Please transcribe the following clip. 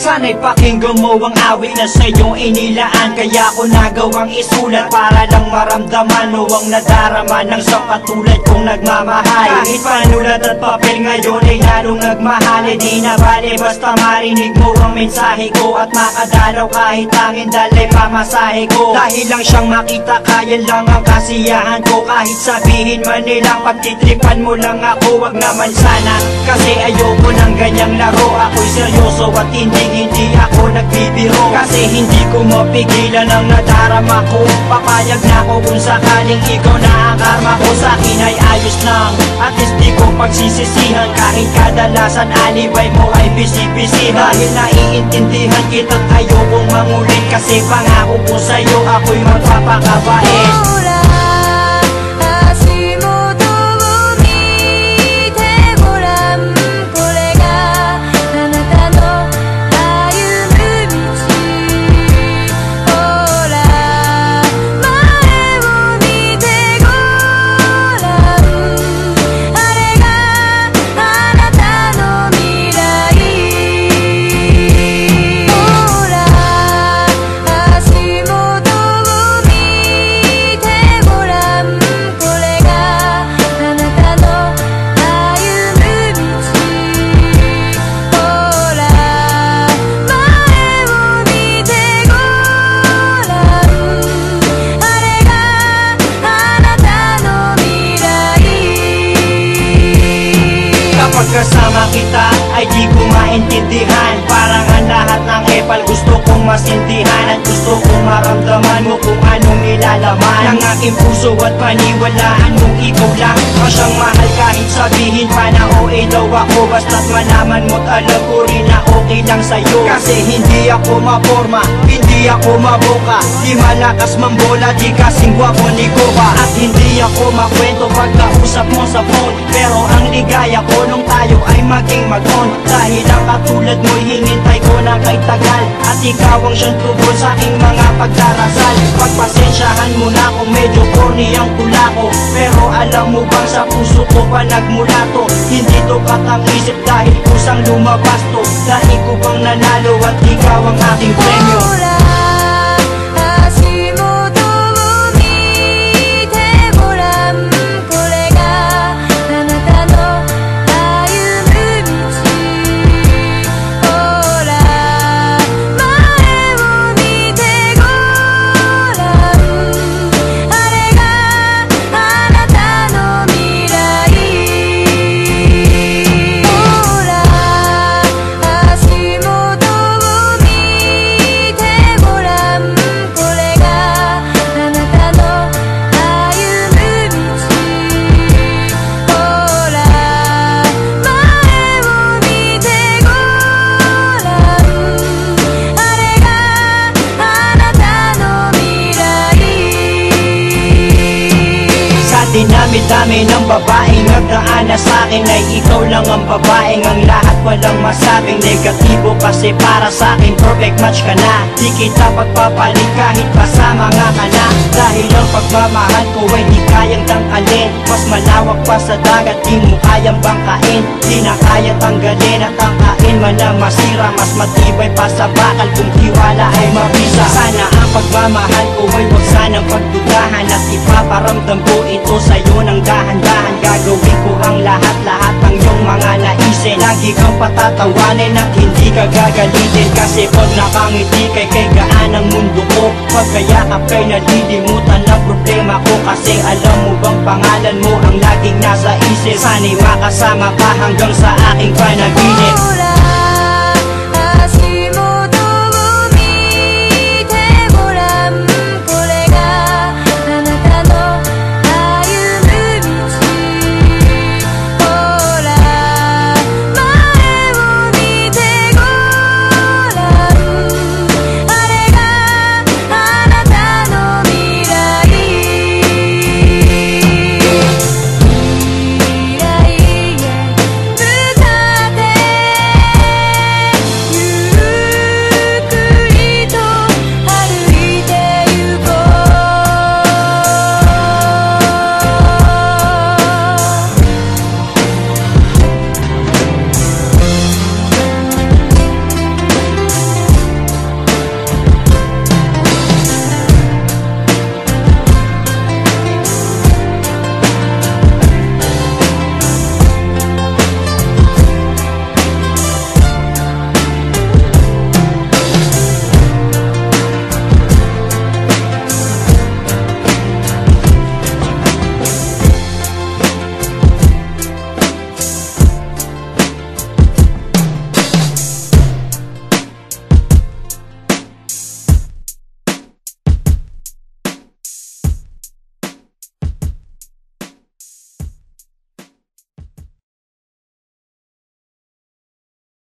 Sana'y pakinggan mo ang awit na sa'yong inilaan. Kaya ko nagawang isulat para lang maramdaman o ang nadarama ng isang katulad kong nagmamahal. Kahit panulat at papel ngayon ay lalong nagmahal. E di na bale basta marinig mo ang mensahe ko at makadalaw kahit tangin dalay pamasahe ko. Dahil lang siyang makita kaya lang ang kasiyahan ko. Kahit sabihin man nilang pagtitripan mo lang ako, wag naman sana, kasi ayoko ng ganyang laro. Ako'y seryoso at hindi ako nagbibiro. Kasi hindi ko mapigilan ang nadarama ko. Papayag na ako kung sakaling ikaw na ang karma ko. Sa'kin ay ayos lang, at least di ko pagsisisihan. Kahit kadalasan alibay mo ay bisi-bisi. Dahil naiintindihan kita't ayokong mangulit. Kasi pangako ko sa'yo ako'y magpapakabait. Pagkasama kita ay di ko maintindihan. Parang ang lahat ng epal gusto kong masintihan. At gusto kong maramdaman mo kung anong nilalaman ng aking puso at paniwalaan mong ikaw lang ang siyang mahal. Kahit sabihin pa na OA daw ako, basta't malaman mo't alam ko rin na okay lang sa'yo. Kasi hindi ako maporma, hindi ako maboka, di malakas mambola, di kasing gwapo ni Goba. At hindi ako makwento pag kausap mo sa phone, pero ang ligaya ko nung tayo ay maging mag-on. Dahil ang katulad mo'y hinintay ko na kay tagal, at ikaw ang siyang tubol sa aking mga pagdarasal. Pagpasensyahan mo na kung medyo corny ang tula ko, pero alam mo bang sa puso ko pa nagmula to. Hindi to katang-isip dahil kusang lumabas to. Dahil ko bang nanalo at ikaw ang aking premyo. Dinami-dami ng babaeng nagdaan na sa'kin ay ikaw lang ang babaeng ang lahat walang masabing negatibo. Kasi para sa'kin perfect match ka na, di kita pagpapalit kahit pasama nga ka na. Dahil ang pagmamahal ko ay di kayang tangkalin, mas malawak pa sa dagat, di mo kayang bangkain. Di na kaya tanggalin at tangkain man na masira, mas matibay pa sa bakal kung tiwala ay mabisa. Sana ang pagmamahal ko ay wag sanang pagdudahan, at ipaparamdam ko ito sa'yo ng dahan-dahan. Gagawin ko ang lahat-lahat ng iyong mga naisin. Lagi kang patatawanin at hindi ka gagalitin. Kasi pag nakangiti kay gaan ang mundo ko. Pagkayakap kay nalilimutan ang problema ko. Kasi alam mo bang pangalan mo ang laging nasa isip. Sana'y makasama ka hanggang sa aking panaginip.